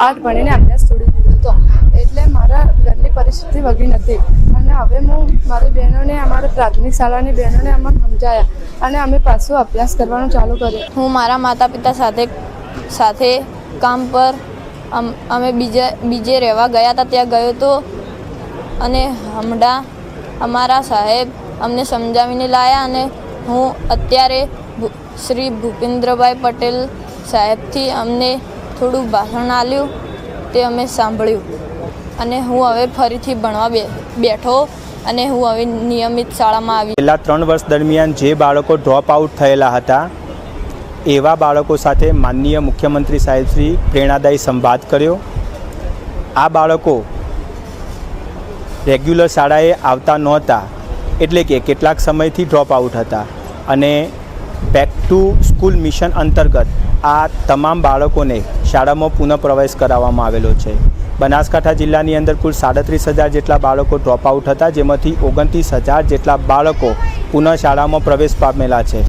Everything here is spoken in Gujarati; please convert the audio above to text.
આર્ટ ભણીને અભ્યાસ છોડી દીધો હતો, એટલે મારા ઘરની પરિસ્થિતિ વગી નથી અને હવે હું મારી બહેનોને, અમારા પ્રાથમિક શાળાની બહેનોને અમને સમજાયા અને અમે પાછું અભ્યાસ કરવાનું ચાલુ કર્યું. હું મારા માતા પિતા સાથે કામ પર અમે બીજે રહેવા ગયા હતા, ત્યાં ગયો હતો અને હમણાં અમારા સાહેબ અમને સમજાવીને લાવ્યા અને હું અત્યારે શ્રી ભૂપેન્દ્રભાઈ પટેલ સાહેબથી અમને થોડું ભાષણ આપ્યું તે અમે સાંભળ્યું અને હું હવે ફરીથી ભણવા બેઠો અને હું હવે નિયમિત શાળામાં આવી. છેલ્લા 3 વર્ષ દરમિયાન જે બાળકો ડ્રોપ આઉટ થયેલા હતા એવા બાળકો સાથે માનનીય મુખ્યમંત્રી સાહેબ શ્રી પ્રેરણાદાયી સંવાદ કર્યો. આ બાળકો રેગ્યુલર શાળાએ આવતા નહોતા, એટલે કે કેટલાક સમયથી ડ્રોપ આઉટ હતા અને બેક ટુ સ્કૂલ મિશન અંતર્ગત આ તમામ બાળકોને શાળામાં પુનઃ પ્રવેશ કરાવવામાં આવેલો છે. બનાસકાંઠા જિલ્લાની અંદર કુલ 37,000 જેટલા બાળકો ડ્રોપ આઉટ હતા, જેમાંથી 29,000 જેટલા બાળકો પુનઃ શાળામાં પ્રવેશ પામેલા છે.